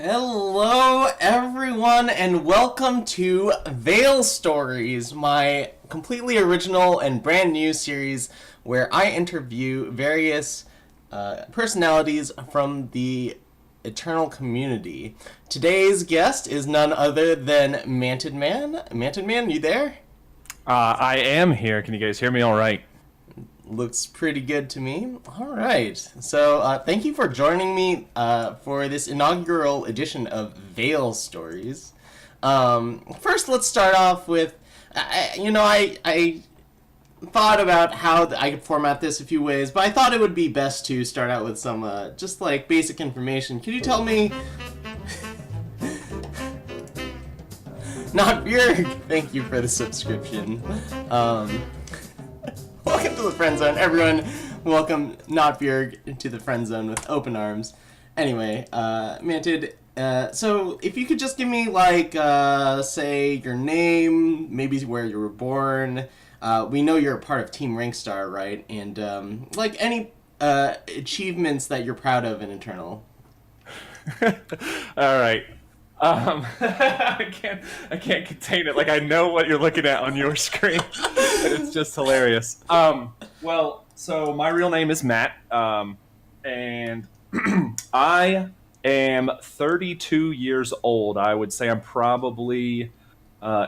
Hello, everyone, and welcome to Veil Stories, my completely original and brand new series where I interview various personalities from the Eternal community. Today's guest is none other than MantidMan. MantidMan, you there? I am here. Can you guys hear me all right? Looks pretty good to me. All right. So, thank you for joining me for this inaugural edition of Veil Stories. First, let's start off with, I thought about how I could format this a few ways, but I thought it would be best to start out with some just like basic information. Could you tell me? Not Bjerg. Thank you for the subscription. Welcome to the friend zone, everyone. Welcome, Not Bjerg, to the friend zone with open arms. Anyway, Mantid, so if you could just give me, like, say, your name, maybe where you were born. We know you're a part of Team Rankstar, right? And, like, any achievements that you're proud of in Eternal. All right. I can't contain it. Like I know what you're looking at on your screen. It's just hilarious. Well, so my real name is Matt, and I am 32 years old. I would say I'm probably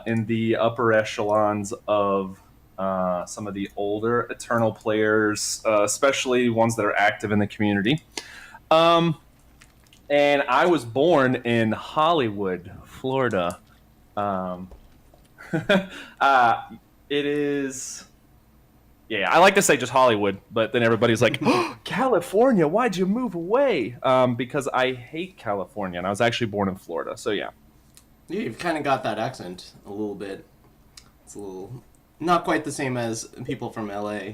in the upper echelons of some of the older Eternal players, especially ones that are active in the community. And I was born in Hollywood, Florida. Um, it is, yeah, I like to say just Hollywood, but then everybody's like, oh, California, why'd you move away? Because I hate California, and I was actually born in Florida, so yeah. Yeah, you've kind of got that accent a little bit. It's a little... not quite the same as people from LA.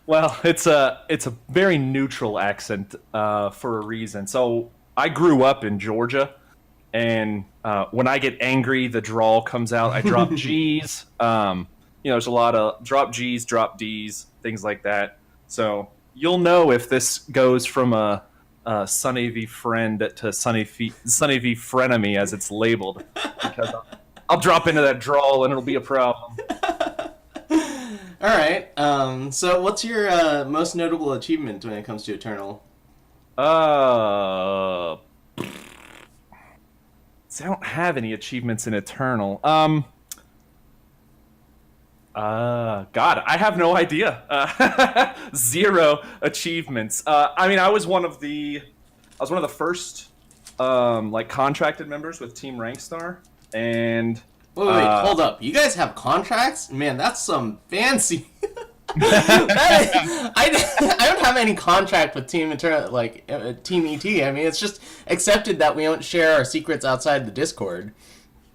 Well, it's a very neutral accent for a reason. So I grew up in Georgia, and when I get angry, the drawl comes out. I drop G's. There's a lot of drop G's, drop D's, things like that. So you'll know if this goes from a Sunny V friend to Sunny V frenemy as it's labeled, because I'll drop into that drawl and it'll be a problem. All right. So, what's your most notable achievement when it comes to Eternal? See, I don't have any achievements in Eternal. God, I have no idea. Zero achievements. I was one of the first, like contracted members with Team Rankstar, and Wait, hold up. You guys have contracts? Man, that's some fancy. I don't have any contract with Team Eternal, like Team ET. I mean, it's just accepted that we don't share our secrets outside the Discord.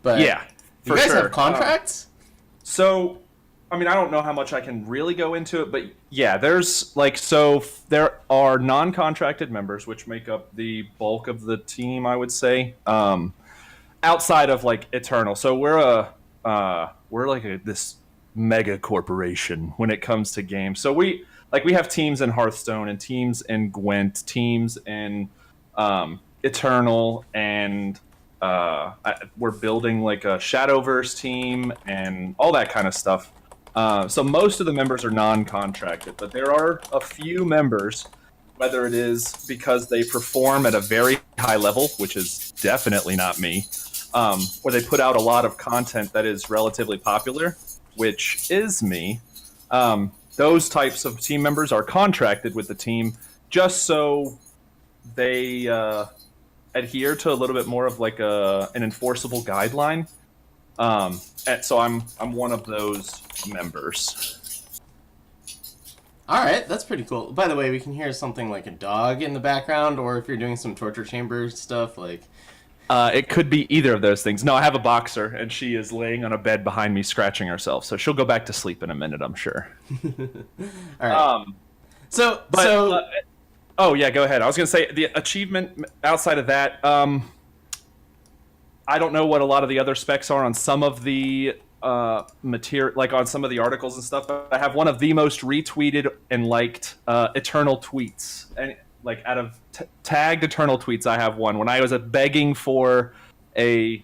But yeah, you for guys sure. have contracts? So, I mean, I don't know how much I can really go into it, but yeah, there are non-contracted members, which make up the bulk of the team, I would say. Outside of like Eternal, so we're like this mega corporation when it comes to games. So we have teams in Hearthstone and teams in Gwent, teams in Eternal, and we're building like a Shadowverse team and all that kind of stuff. So most of the members are non-contracted, but there are a few members, whether it is because they perform at a very high level, which is definitely not me, or they put out a lot of content that is relatively popular, which is me. Those types of team members are contracted with the team just so they adhere to a little bit more of like an enforceable guideline. And so I'm one of those members. All right, that's pretty cool. By the way, we can hear something like a dog in the background, or if you're doing some torture chamber stuff, like... It could be either of those things. No, I have a boxer, and she is laying on a bed behind me, scratching herself. So she'll go back to sleep in a minute, I'm sure. All right. Oh yeah, go ahead. I was going to say the achievement outside of that. I don't know what a lot of the other specs are on some of the material, like on some of the articles and stuff. But I have one of the most retweeted and liked Eternal tweets, and like out of tagged eternal tweets, I have one when I was begging for a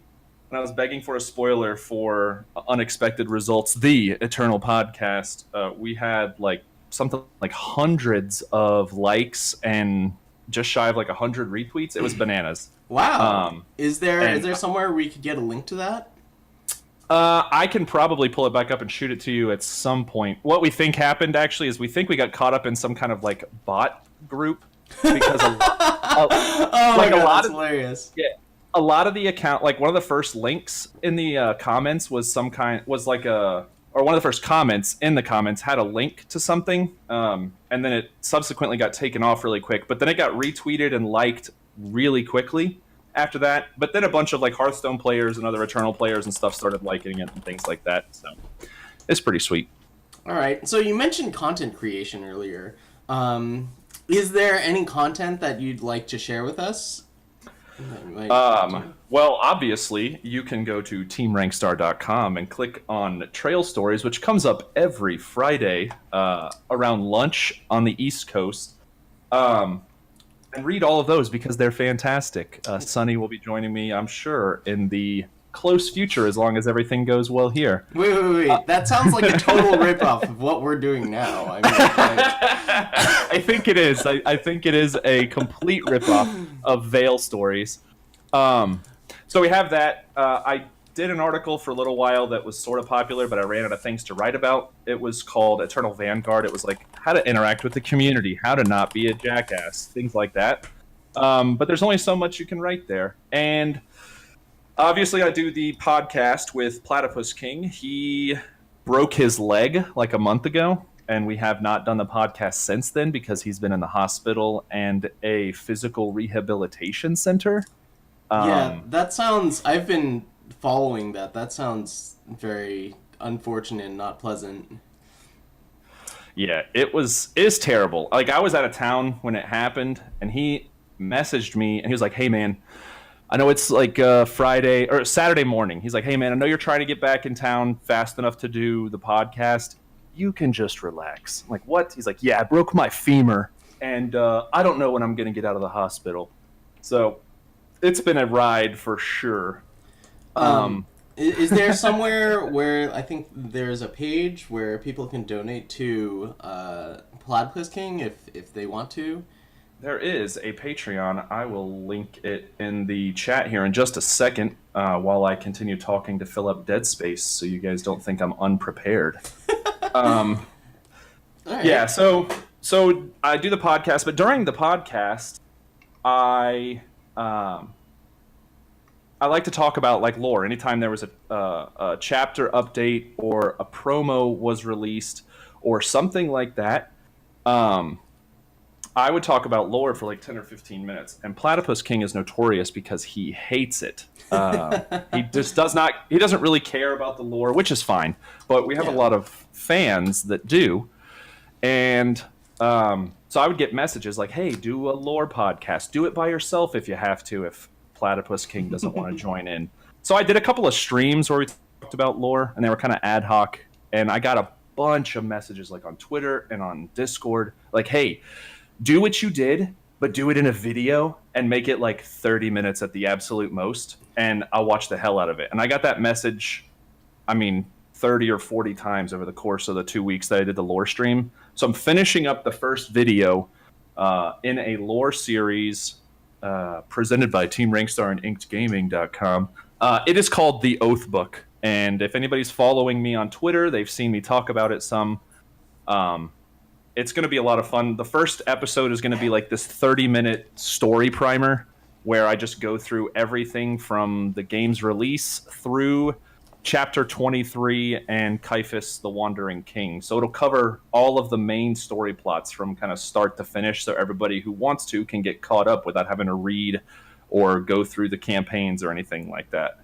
spoiler for Unexpected Results, the Eternal podcast. We had like something like hundreds of likes and just shy of like 100 retweets. It was bananas. Wow. Is there somewhere we could get a link to that? I can probably pull it back up and shoot it to you at some point. What we think happened actually is we think we got caught up in some kind of like bot group because oh my God, that's hilarious. Yeah, a lot of the account, like one of the first links in the comments was or one of the first comments in the comments had a link to something, and then it subsequently got taken off really quick. But then it got retweeted and liked really quickly after that. But then a bunch of like Hearthstone players and other Eternal players and stuff started liking it and things like that. So it's pretty sweet. All right. So you mentioned content creation earlier. Is there any content that you'd like to share with us? Well, obviously, you can go to teamrankstar.com and click on Trail Stories, which comes up every Friday around lunch on the East Coast. And read all of those because they're fantastic. Sunny will be joining me, I'm sure, in the close future as long as everything goes well here. Wait. That sounds like a total ripoff of what we're doing now. I mean, I think it is. I think it is a complete ripoff of Veil Stories. So we have that. I did an article for a little while that was sort of popular, but I ran out of things to write about. It was called Eternal Vanguard. It was like how to interact with the community, how to not be a jackass, things like that. But there's only so much you can write there. And obviously, I do the podcast with Platypus King. He broke his leg like a month ago, and we have not done the podcast since then because he's been in the hospital and a physical rehabilitation center. Yeah, that sounds... I've been following that. That sounds very unfortunate and not pleasant. Yeah, it's terrible. Like, I was out of town when it happened, and he messaged me, and he was like, hey, man, I know it's like Friday or Saturday morning. He's like, hey, man, I know you're trying to get back in town fast enough to do the podcast. You can just relax. I'm like, what? He's like, yeah, I broke my femur, and I don't know when I'm going to get out of the hospital. So it's been a ride for sure. Is there somewhere where I think there's a page where people can donate to Platypus King if they want to? There is a Patreon. I will link it in the chat here in just a second while I continue talking to fill up dead space so you guys don't think I'm unprepared. Right. Yeah, so I do the podcast, but during the podcast, I like to talk about like lore. Anytime there was a chapter update or a promo was released or something like that, I would talk about lore for like 10 or 15 minutes. And Platypus King is notorious because he hates it. He just he doesn't really care about the lore, which is fine. But we have a lot of fans that do. And so I would get messages like, hey, do a lore podcast. Do it by yourself if you have to, if Platypus King doesn't want to join in. So I did a couple of streams where we talked about lore, and they were kind of ad hoc. And I got a bunch of messages like on Twitter and on Discord, like, hey, do what you did, but do it in a video and make it like 30 minutes at the absolute most, and I'll watch the hell out of it. And I got that message, 30 or 40 times over the course of the 2 weeks that I did the lore stream. So I'm finishing up the first video in a lore series presented by Team Rankstar and InkedGaming.com. It is called The Oath Book. And if anybody's following me on Twitter, they've seen me talk about it some. It's going to be a lot of fun. The first episode is going to be like this 30-minute story primer where I just go through everything from the game's release through Chapter 23 and Caiaphas the Wandering King. So it'll cover all of the main story plots from kind of start to finish so everybody who wants to can get caught up without having to read or go through the campaigns or anything like that.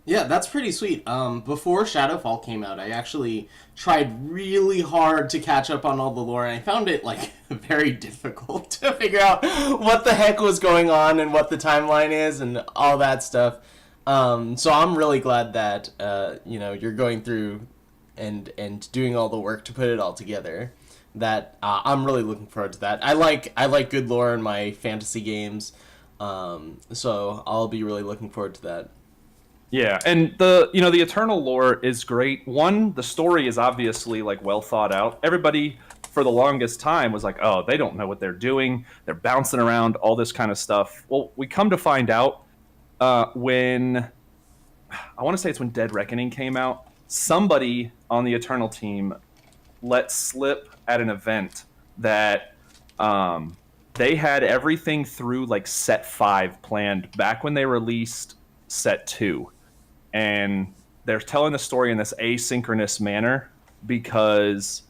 Yeah, that's pretty sweet. Before Shadowfall came out, I actually tried really hard to catch up on all the lore, and I found it, like, very difficult to figure out what the heck was going on and what the timeline is and all that stuff. So I'm really glad that, you're going through and doing all the work to put it all together. that I'm really looking forward to that. I like good lore in my fantasy games, so I'll be really looking forward to that. Yeah, and the Eternal lore is great. One, the story is obviously like well thought out. Everybody for the longest time was like, "Oh, they don't know what they're doing. They're bouncing around, all this kind of stuff." Well, we come to find out when I want to say it's when Dead Reckoning came out. Somebody on the Eternal team let slip at an event that they had everything through like set 5 planned back when they released set 2, and they're telling the story in this asynchronous manner because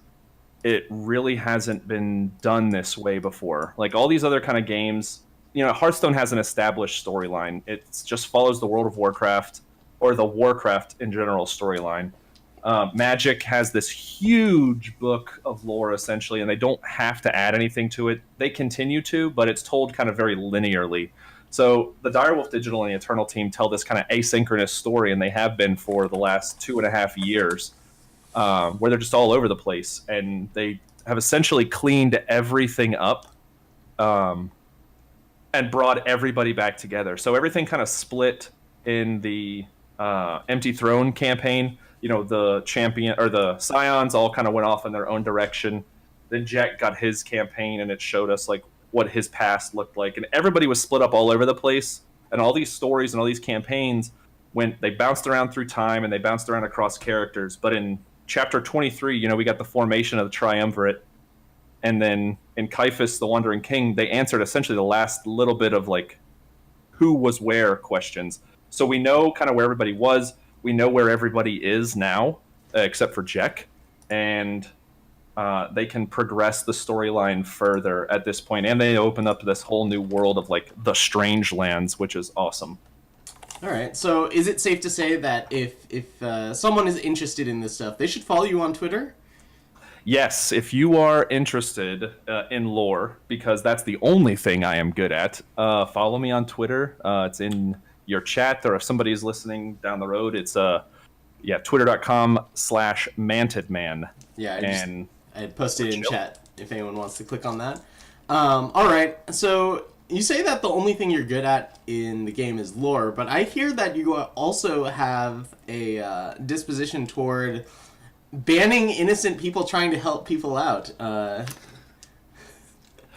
it really hasn't been done this way before. Like all these other kind of games, Hearthstone has an established storyline. It just follows the World of Warcraft or the Warcraft in general storyline. Magic has this huge book of lore essentially, and they don't have to add anything to it. They continue to, but it's told kind of very linearly. So the Direwolf Digital and the Eternal team tell this kind of asynchronous story, and they have been for the last 2.5 years, where they're just all over the place, and they have essentially cleaned everything up, and brought everybody back together. So everything kind of split in the Empty Throne campaign. The champion or the Scions all kind of went off in their own direction. Then Jack got his campaign, and it showed us like what his past looked like, and everybody was split up all over the place. And all these stories and all these campaigns they bounced around through time, and they bounced around across characters. But in chapter 23, we got the formation of the Triumvirate, and then in Caiaphas, the Wandering King, they answered essentially the last little bit of like who was where questions. So we know kind of where everybody was. We know where everybody is now, except for Jack, and they can progress the storyline further at this point, and they open up this whole new world of like the Strange Lands, which is awesome. All right. So is it safe to say that if someone is interested in this stuff, they should follow you on Twitter? Yes, if you are interested in lore, because that's the only thing I am good at, follow me on Twitter. It's in your chat, or if somebody is listening down the road, it's twitter.com/MantidMan. Yeah, I posted it in chat if anyone wants to click on that. All right, so you say that the only thing you're good at in the game is lore, but I hear that you also have a disposition toward banning innocent people trying to help people out.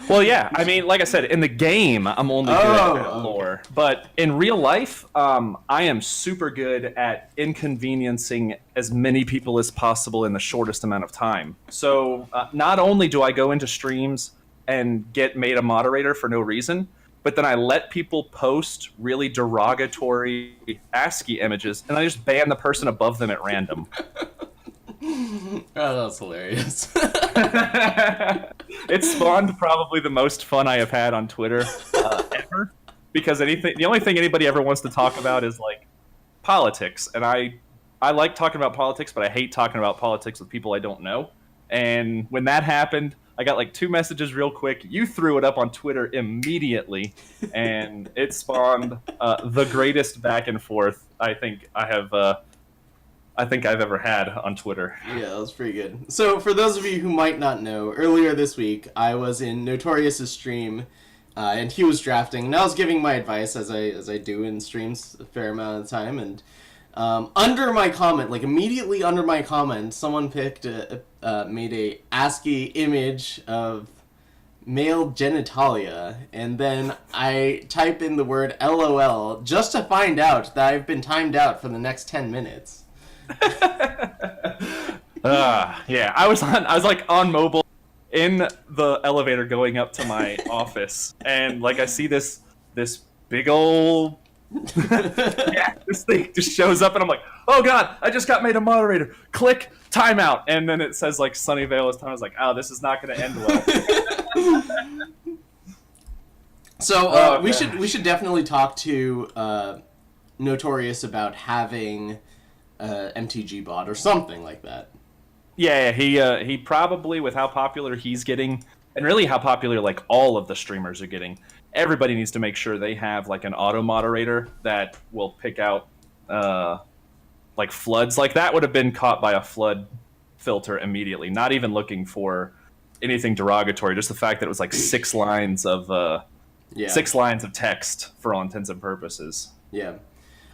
Well, yeah. I mean, like I said, in the game, I'm only good at lore. Okay. But in real life, I am super good at inconveniencing as many people as possible in the shortest amount of time. So not only do I go into streams and get made a moderator for no reason, but then I let people post really derogatory ASCII images, and I just ban the person above them at random. Oh, that's hilarious. It spawned probably the most fun I have had on Twitter ever, because the only thing anybody ever wants to talk about is like politics, and I like talking about politics, but I hate talking about politics with people I don't know. And when that happened, I got like 2 messages real quick. You threw it up on Twitter immediately, and it spawned the greatest back and forth I think I've ever had on Twitter. Yeah, that was pretty good. So, for those of you who might not know, earlier this week, I was in Notorious's stream, and he was drafting, and I was giving my advice, as I do in streams a fair amount of the time, and under my comment, like immediately under my comment, someone made a ASCII image of male genitalia, and then I type in the word LOL just to find out that I've been timed out for the next 10 minutes. Yeah, I was like on mobile in the elevator going up to my office, and like I see this big old this thing just shows up, and I'm like, oh god, I just got made a moderator. Click timeout, and then it says like Sunnyvale is time. I was like, oh, this is not going to end well. So we should definitely talk to Notorious about having MTG bot or something like that. Yeah, he probably, with how popular he's getting, and really how popular like all of the streamers are getting, everybody needs to make sure they have like an auto moderator that will pick out like floods. Like that would have been caught by a flood filter immediately, not even looking for anything derogatory. Just the fact that it was like 6 lines of Yeah. 6 lines of text for all intents and purposes. Yeah.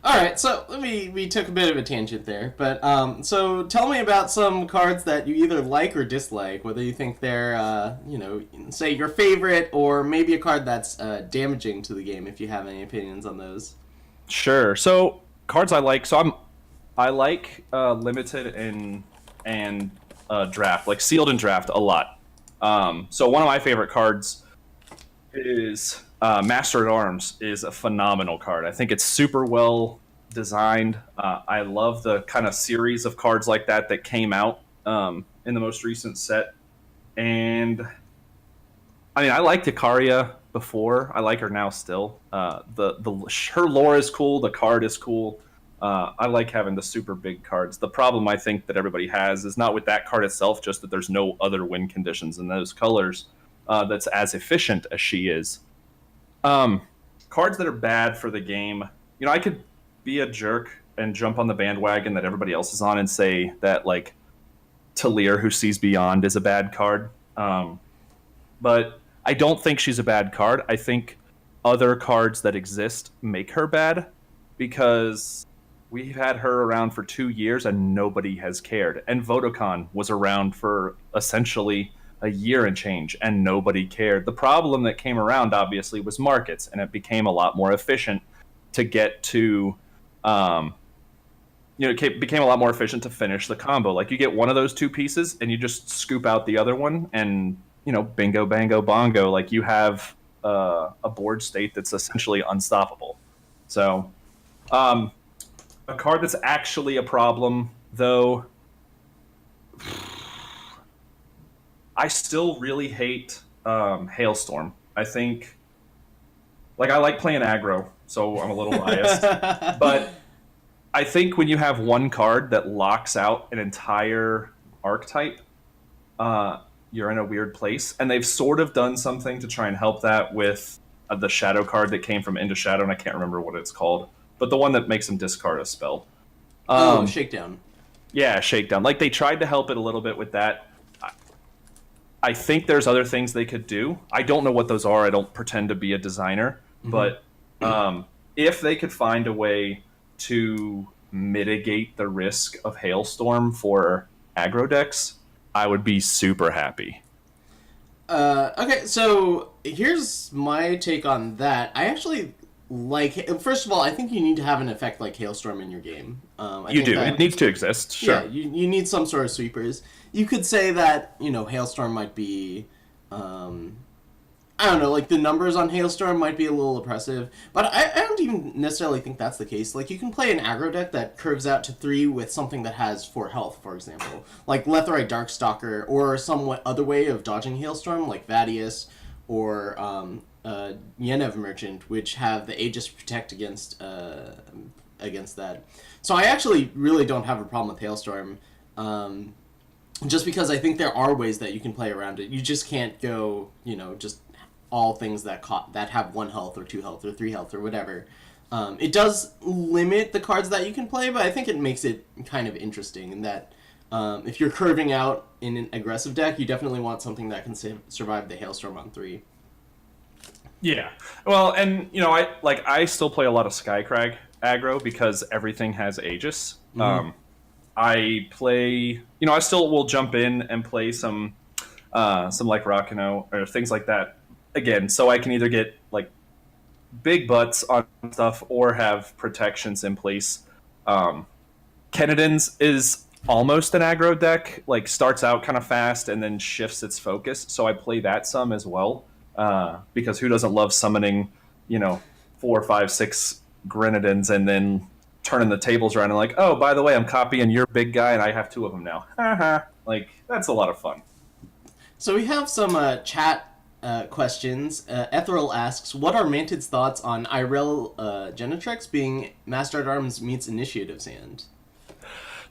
All right, so we took a bit of a tangent there, but so tell me about some cards that you either like or dislike. Whether you think they're say your favorite, or maybe a card that's damaging to the game. If you have any opinions on those. Sure. So cards I like. I like limited and draft, like sealed and draft a lot. So one of my favorite cards is Master at Arms is a phenomenal card. I think it's super well designed. I love the kind of series of cards like that came out in the most recent set. And I mean, I liked Ikaria before. I like her now still. Her lore is cool. The card is cool. I like having the super big cards. The problem I think that everybody has is not with that card itself, just that there's no other win conditions in those colors that's as efficient as she is. Cards that are bad for the game. I could be a jerk and jump on the bandwagon that everybody else is on and say that like Talir, who sees beyond, is a bad card. But I don't think she's a bad card. I think other cards that exist make her bad because we've had her around for 2 years and nobody has cared. And Vodacon was around for essentially a year and change and nobody cared. The problem that came around obviously was markets, and it became a lot more efficient to get to it became a lot more efficient to finish the combo. Like you get one of those two pieces and you just scoop out the other one, and bingo bango bongo, like you have a board state that's essentially unstoppable. So a card that's actually a problem, though, I still really hate Hailstorm. I think, like, I like playing aggro, so I'm a little biased. But I think when you have one card that locks out an entire archetype, you're in a weird place. And they've sort of done something to try and help that with the Shadow card that came from Into Shadow, and I can't remember what it's called. But the one that makes them discard a spell. Shakedown. Yeah, Shakedown. Like, they tried to help it a little bit with that. I think there's other things they could do. I don't know what those are. I don't pretend to be a designer. Mm-hmm. But if they could find a way to mitigate the risk of Hailstorm for aggro decks, I would be super happy. Okay, so here's my take on that. I actually like... First of all, I think you need to have an effect like Hailstorm in your game. You do. It needs to exist, sure. Yeah, you need some sort of sweepers. You could say that, Hailstorm might be... I don't know, like, the numbers on Hailstorm might be a little oppressive, but I don't even necessarily think that's the case. Like, you can play an aggro deck that curves out to 3 with something that has 4 health, for example. Like Letharite Darkstalker, or some other way of dodging Hailstorm, like Vadius, or Yenev Merchant, which have the Aegis Protect against that. So I actually really don't have a problem with Hailstorm, just because I think there are ways that you can play around it. You just can't go, just all things that have 1 health or 2 health or 3 health or whatever. It does limit the cards that you can play, but I think it makes it kind of interesting in that if you're curving out in an aggressive deck, you definitely want something that can survive the Hailstorm on 3. Yeah. Well, and, I still play a lot of Skycrag aggro because everything has Aegis. Mm-hmm. I play, I still will jump in and play some like Rakano or things like that. Again, so I can either get like big butts on stuff or have protections in place. Kenedon's is almost an aggro deck, like starts out kind of fast and then shifts its focus. So I play that some as well, because who doesn't love summoning, 4, 5, 6 Grenadins and then turning the tables around and like, oh, by the way, I'm copying your big guy and I have 2 of them now. Like, that's a lot of fun. So we have some chat questions. Ethereal asks, what are Mantid's thoughts on Irel Genetrex being Master at Arms meets Initiative's hand?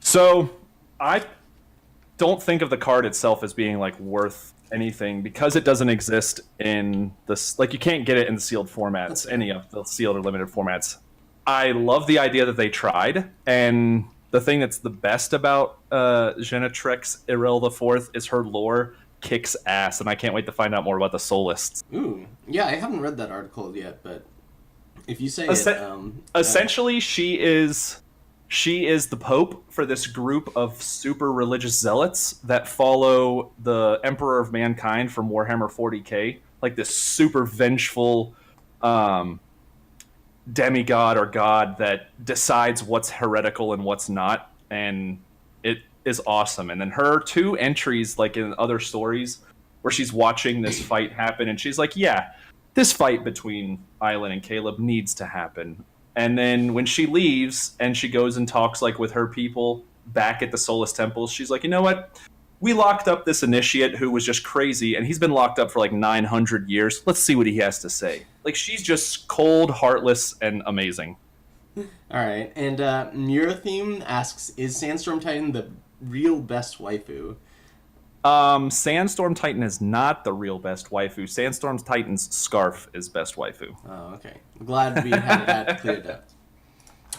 So I don't think of the card itself as being like worth anything because it doesn't exist in this. Like, you can't get it in the sealed formats, any of the sealed or limited formats. I love the idea that they tried, and the thing that's the best about Genetrex Irel the Fourth is her lore kicks ass, and I can't wait to find out more about the Soulists. Ooh, yeah, I haven't read that article yet, but if you say it, Essentially, she is the pope for this group of super religious zealots that follow the Emperor of Mankind from Warhammer 40k, like this super vengeful demigod or god that decides what's heretical and what's not, and it is awesome. And then her two entries, like in other stories, where she's watching this fight happen, and she's like, "Yeah, this fight between Island and Caleb needs to happen." And then when she leaves and she goes and talks like with her people back at the Solus temples, she's like, "You know what? We locked up this initiate who was just crazy, and he's been locked up for like 900 years. Let's see what he has to say." Like, she's just cold, heartless, and amazing. All right, and Muratheme asks, "Is Sandstorm Titan the real best waifu?" Sandstorm Titan is not the real best waifu. Sandstorm Titan's scarf is best waifu. Oh, okay. I'm glad we had that cleared up.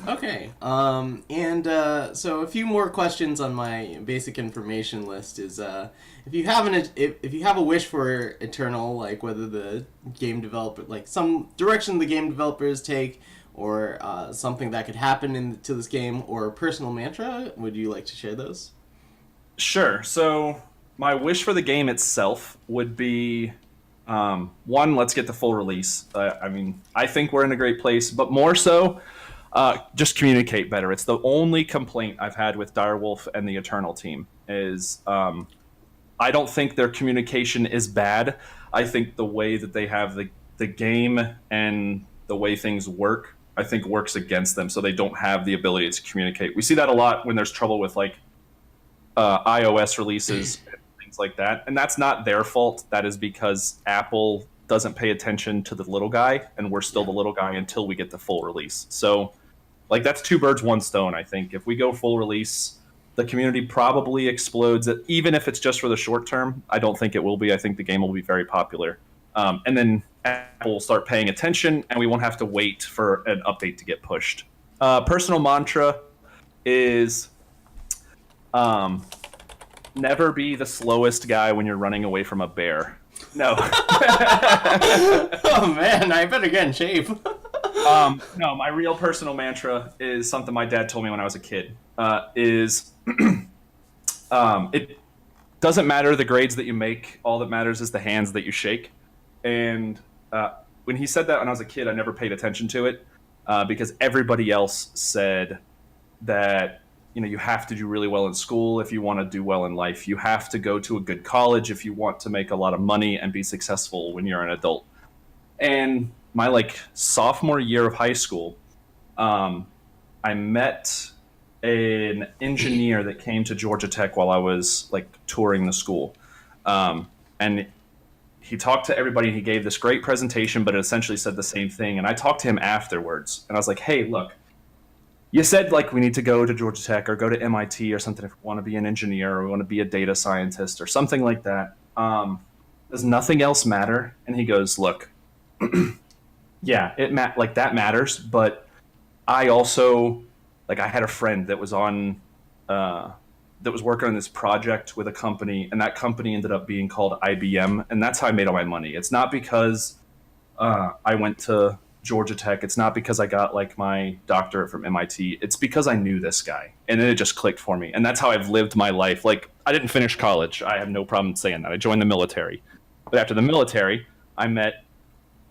Okay. So a few more questions on my basic information list is if you have if you have a wish for Eternal, like whether the game developer, like some direction the game developers take, or something that could happen to this game, or a personal mantra, would you like to share those? Sure. So my wish for the game itself would be one, let's get the full release. I mean, I think we're in a great place, but more so, just communicate better. It's the only complaint I've had with Direwolf and the Eternal team is I don't think their communication is bad. I think the way that they have the game and the way things work, I think works against them, so they don't have the ability to communicate. We see that a lot when there's trouble with like iOS releases and things like that, and that's not their fault. That is because Apple doesn't pay attention to the little guy, and we're still the little guy until we get the full release. So, like, that's two birds, one stone. I think if we go full release, the community probably explodes. Even if it's just for the short term, I don't think it will be. I think the game will be very popular, and then Apple will start paying attention, and we won't have to wait for an update to get pushed. Personal mantra is never be the slowest guy when you're running away from a bear. No. Oh man, I better get in shape. No, my real personal mantra is something my dad told me when I was a kid. It doesn't matter the grades that you make. All that matters is the hands that you shake. And when he said that when I was a kid, I never paid attention to it because everybody else said that, you know, you have to do really well in school if you want to do well in life. You have to go to a good college if you want to make a lot of money and be successful when you're an adult. And my like sophomore year of high school, I met an engineer that came to Georgia Tech while I was like touring the school, and he talked to everybody and he gave this great presentation, but it essentially said the same thing. And I talked to him afterwards, and I was like, "Hey, look, you said like we need to go to Georgia Tech or go to MIT or something if we want to be an engineer or we want to be a data scientist or something like that. Does nothing else matter?" And he goes, "Look, yeah, like that matters, but I also like I had a friend that was on that was working on this project with a company, and that company ended up being called IBM, and that's how I made all my money. It's not because I went to Georgia Tech. It's not because I got like my doctorate from MIT. It's because I knew this guy, and then it just clicked for me, and that's how I've lived my life. Like, I didn't finish college. I have no problem saying that. I joined the military, but after the military, I met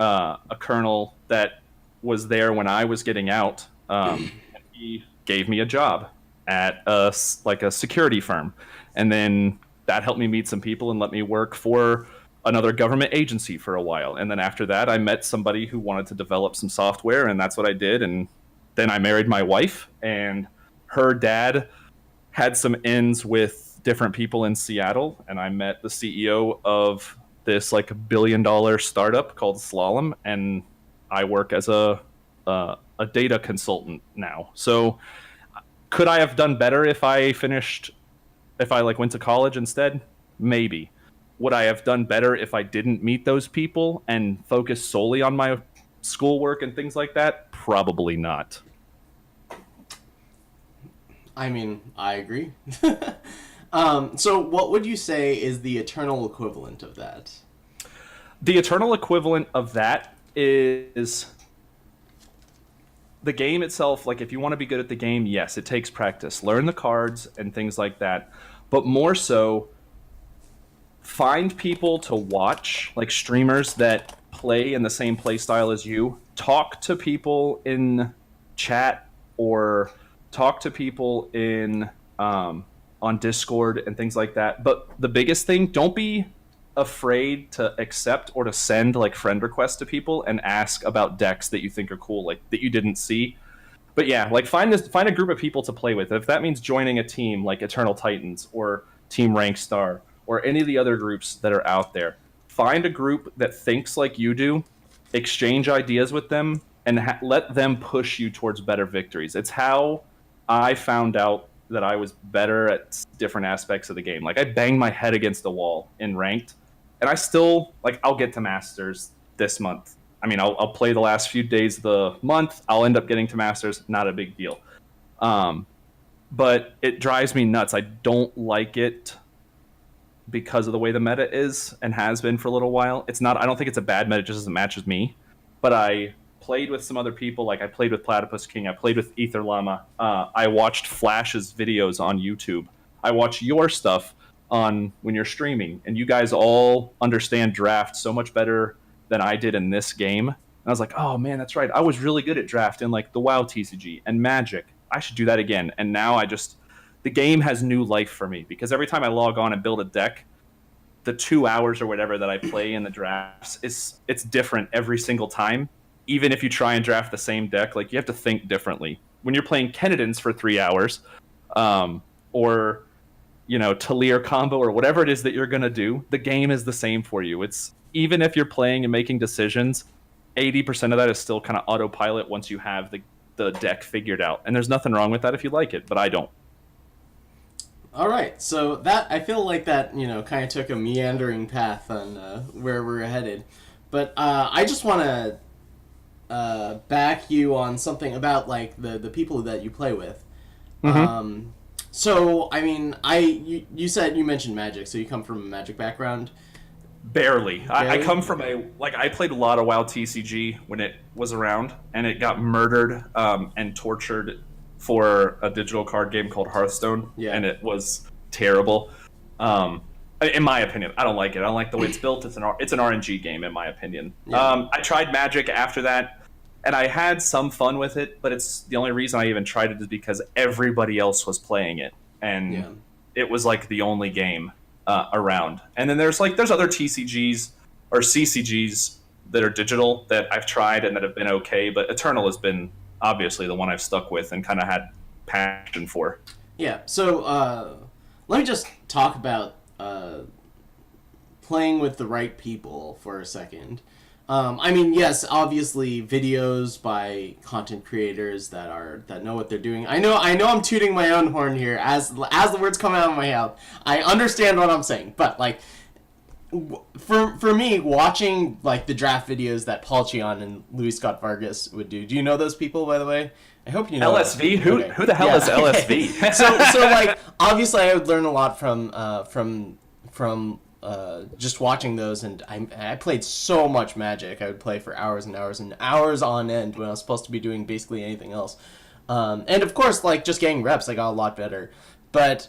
a colonel that was there when I was getting out. And he gave me a job at a security firm, and then that helped me meet some people and let me work for another government agency for a while. And then after that, I met somebody who wanted to develop some software, and that's what I did. And then I married my wife, and her dad had some ends with different people in Seattle, and I met the CEO of this like $1 billion startup called Slalom, and I work as a data consultant now. So could I have done better if I like went to college instead? Maybe. Would I have done better if I didn't meet those people and focus solely on my schoolwork and things like that? Probably not. I mean, I agree. So what would you say is the eternal equivalent of that? The eternal equivalent of that is the game itself. Like, if you want to be good at the game, yes, it takes practice. Learn the cards and things like that. But more so, find people to watch, like streamers that play in the same play style as you. Talk to people in chat, or talk to people in on Discord and things like that. But the biggest thing, don't be afraid to accept or to send like friend requests to people and ask about decks that you think are cool, like that you didn't see. But yeah, like find a group of people to play with. If that means joining a team like Eternal Titans or Team Rank Star or any of the other groups that are out there, find a group that thinks like you do, exchange ideas with them, and let them push you towards better victories. It's how I found out that I was better at different aspects of the game. Like, I banged my head against the wall in ranked, and I still, like, I'll get to Masters this month. I mean, I'll play the last few days of the month. I'll end up getting to Masters. Not a big deal. But it drives me nuts. I don't like it because of the way the meta is and has been for a little while. It's not. I don't think it's a bad meta. It just doesn't match with me. But I played with some other people. Like, I played with Platypus King. I played with Ether Llama. I watched Flash's videos on YouTube. I watch your stuff on when you're streaming, and you guys all understand draft so much better than I did in this game. And I was like, oh man, that's right. I was really good at draft in like the WoW TCG and Magic. I should do that again. And now the game has new life for me, because every time I log on and build a deck, the 2 hours or whatever that I play in the drafts, it's different every single time. Even if you try and draft the same deck, like, you have to think differently. When you're playing Kennedans for 3 hours, or Talir combo or whatever it is that you're gonna do, the game is the same for you. It's, even if you're playing and making decisions, 80% of that is still kind of autopilot once you have the deck figured out. And there's nothing wrong with that if you like it, but I don't. All right, so that, I feel like that kind of took a meandering path on where we're headed, but I just want to back you on something about like the people that you play with. Mm-hmm. So I mean, you said, you mentioned Magic, so you come from a Magic background. Barely. I come from I played a lot of WoW TCG when it was around, and it got murdered and tortured for a digital card game called Hearthstone, and it was terrible. In my opinion, I don't like it. I don't like the way it's built. It's an RNG game, in my opinion. Yeah. I tried Magic after that, and I had some fun with it, but it's the only reason I even tried it is because everybody else was playing it, and it was like the only game around. And then there's other TCGs or CCGs that are digital that I've tried and that have been okay, but Eternal has been obviously the one I've stuck with and kind of had passion for. Yeah, so let me just talk about playing with the right people for a second. I mean, yes, obviously videos by content creators that know what they're doing. I know I'm tooting my own horn here as the words come out of my mouth. I understand what I'm saying, but like, for me, watching like the draft videos that Paul Cheon and Luis Scott Vargas would do. Do you know those people, by the way? I hope you know. LSV? Who the hell is LSV? so like, obviously I would learn a lot from just watching those, and I played so much Magic. I would play for hours and hours and hours on end when I was supposed to be doing basically anything else. And of course, like, just getting reps, I got a lot better. But,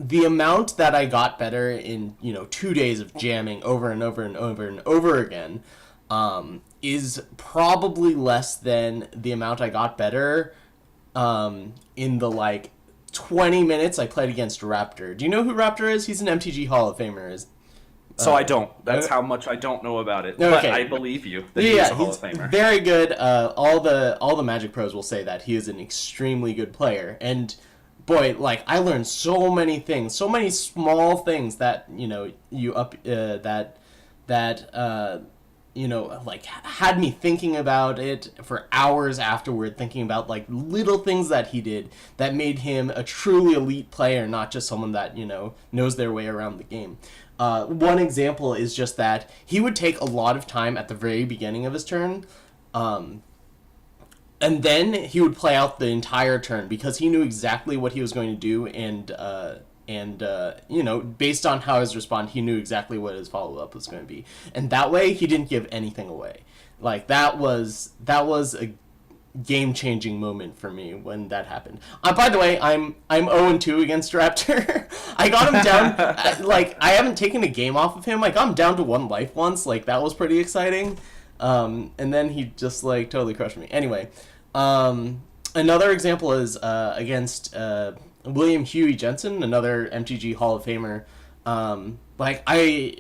the amount that I got better in, 2 days of jamming over and over and over and over again is probably less than the amount I got better in the, 20 minutes I played against Raptor. Do you know who Raptor is? He's an MTG Hall of Famer. So I don't. That's how much I don't know about it. Okay. But I believe you that he's a Hall of Famer. Very good. All the Magic pros will say that he is an extremely good player. And boy, I learned so many things, so many small things that had me thinking about it for hours afterward, thinking about little things that he did that made him a truly elite player, not just someone that knows their way around the game. One example is just that he would take a lot of time at the very beginning of his turn, and then he would play out the entire turn because he knew exactly what he was going to do, and you know, based on how his respond, he knew exactly what his follow up was going to be, and that way he didn't give anything away. Like that was a game changing moment for me when that happened. By the way, I'm 0-2 against Raptor. I got him down. Like I haven't taken a game off of him. I got him down to 1 life once. Like that was pretty exciting. And then he just like totally crushed me. Anyway, another example is against William Huey Jensen, another MTG Hall of Famer. Like I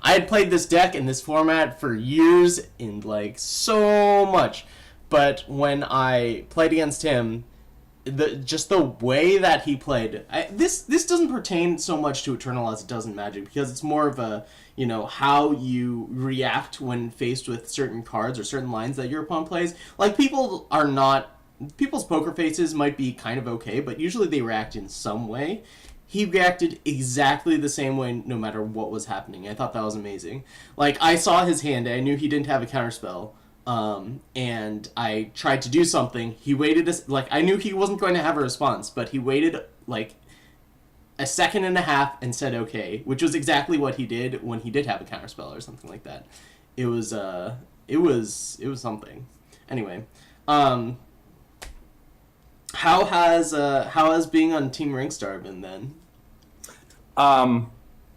had played this deck in this format for years and like so much, but when I played against him, the way that he played, this doesn't pertain so much to Eternal as it does in Magic, because it's more of a, you know, how you react when faced with certain cards or certain lines that your opponent plays. Like people's poker faces might be kind of okay, but usually they react in some way. He reacted exactly the same way no matter what was happening. I thought that was amazing. Like, I saw his hand, and I knew he didn't have a counterspell, and I tried to do something. He waited, I knew he wasn't going to have a response, but he waited, like, a second and a half and said okay, which was exactly what he did when he did have a counterspell or something like that. It was something. Anyway, how has being on Team Ringstar been then?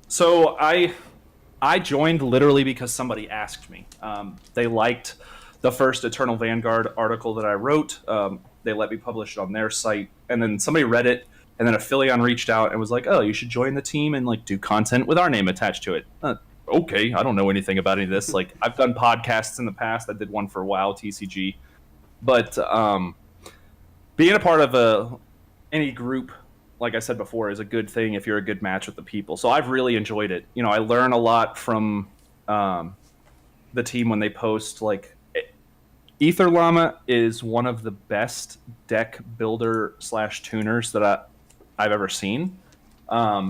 So I joined literally because somebody asked me. They liked the first Eternal Vanguard article that I wrote. They let me publish it on their site, and then somebody read it, and then Aphelion reached out and was like, "Oh, you should join the team and like do content with our name attached to it." Okay, I don't know anything about any of this. Like, I've done podcasts in the past. I did one for WoW TCG, but being a part of any group, like I said before, is a good thing if you're a good match with the people. So I've really enjoyed it. You know, I learn a lot from the team when they post. Like, Ether Llama is one of the best deck builder / tuners that I've ever seen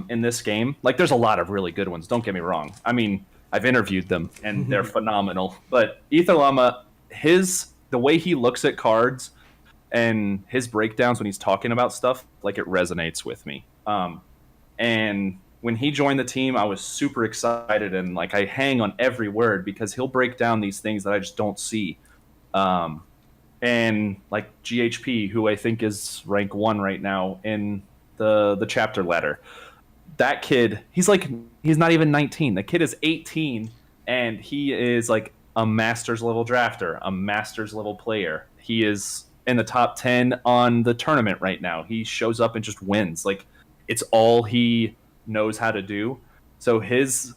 in this game. Like, there's a lot of really good ones. Don't get me wrong. I mean, I've interviewed them and they're phenomenal. But Ether Llama, the way he looks at cards and his breakdowns when he's talking about stuff, like, it resonates with me. And when he joined the team, I was super excited, and like I hang on every word because he'll break down these things that I just don't see. And like GHP, who I think is rank 1 right now in the chapter ladder, that kid, he's not even 19. The kid is 18, and he is like a master's level drafter, a master's level player. He is in the top 10 on the tournament right now. He shows up and just wins. Like, it's all he knows how to do. So his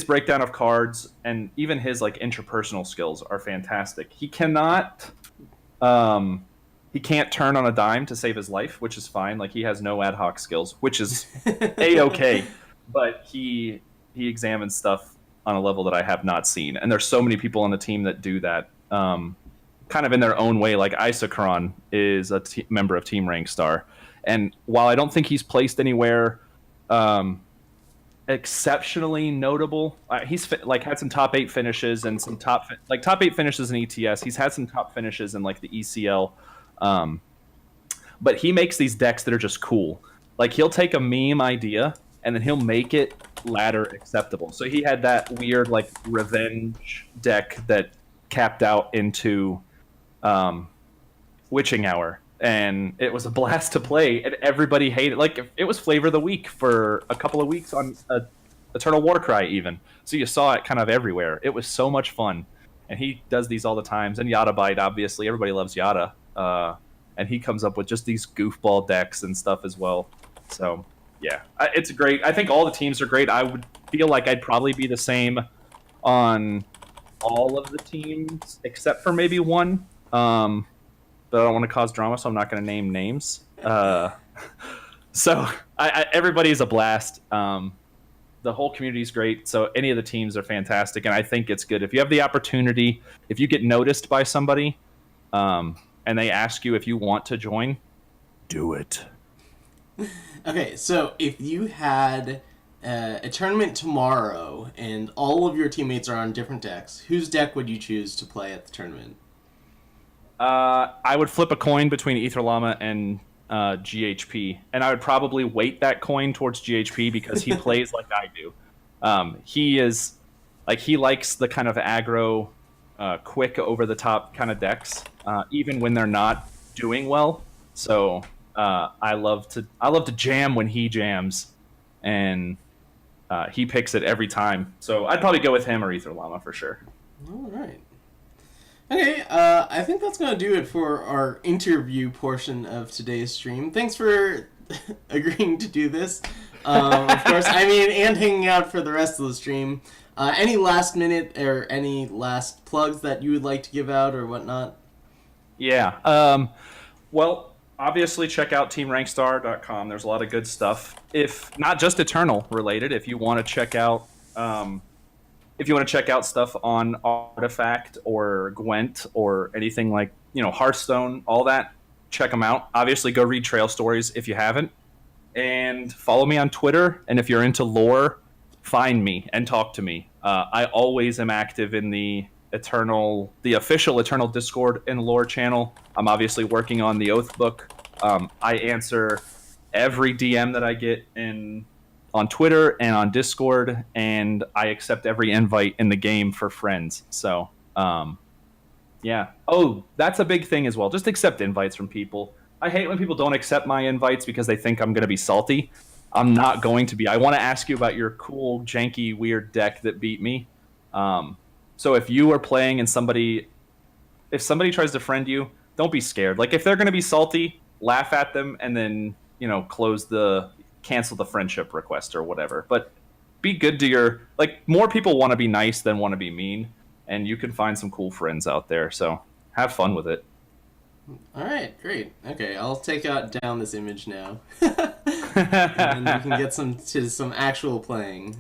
breakdown of cards and even his like interpersonal skills are fantastic. He can't turn on a dime to save his life, which is fine. Like, he has no ad hoc skills, which is a-okay. But he examines stuff on a level that I have not seen. And there's so many people on the team that do that. Kind of in their own way. Like, Isokron is a member of Team Rankstar, and while I don't think he's placed anywhere exceptionally notable, he's had some top 8 finishes and some top 8 finishes in ETS. He's had some top finishes in like the ECL, but he makes these decks that are just cool. Like, he'll take a meme idea and then he'll make it ladder acceptable. So he had that weird like revenge deck that capped out into Witching Hour, and it was a blast to play, and everybody hated. Like, it was flavor of the week for a couple of weeks on Eternal Warcry even, so you saw it kind of everywhere. It was so much fun, and he does these all the times. And Yada Bite, obviously everybody loves Yada, and he comes up with just these goofball decks and stuff as well. So yeah, it's great. I think all the teams are great. I would feel like I'd probably be the same on all of the teams except for maybe one. But I don't want to cause drama, so I'm not going to name names. So everybody's a blast. The whole community is great. So any of the teams are fantastic, and I think it's good if you have the opportunity. If you get noticed by somebody, and they ask you if you want to join, do it. Okay, so if you had a tournament tomorrow and all of your teammates are on different decks, whose deck would you choose to play at the tournament? I would flip a coin between Ether Llama and GHP, and I would probably weight that coin towards GHP because he plays like I do. He is like he likes the kind of aggro, quick over the top kind of decks, even when they're not doing well. So I love to jam when he jams, and he picks it every time. So I'd probably go with him or Ether Llama for sure. All right. Okay, I think that's going to do it for our interview portion of today's stream. Thanks for agreeing to do this. Of course, I mean, and hanging out for the rest of the stream. Any last minute or any last plugs that you would like to give out or whatnot? Yeah. Well, obviously check out teamrankstar.com. There's a lot of good stuff. If not just Eternal related, if you want to check out stuff on Artifact or Gwent or anything like, Hearthstone, all that, check them out. Obviously go read Trail Stories if you haven't. And follow me on Twitter, and if you're into lore, find me and talk to me. I always am active in the official Eternal Discord and lore channel. I'm obviously working on the Oath book. I answer every DM that I get on Twitter and on Discord, and I accept every invite in the game for friends. So, yeah. Oh, that's a big thing as well. Just accept invites from people. I hate when people don't accept my invites because they think I'm going to be salty. I'm not going to be. I want to ask you about your cool, janky, weird deck that beat me. So if you are playing and if somebody tries to friend you, don't be scared. Like if they're going to be salty, laugh at them and then, cancel the friendship request or whatever. But be good to more people want to be nice than want to be mean. And you can find some cool friends out there. So have fun with it. All right, great. Okay, I'll take down this image now. And we can get to some actual playing.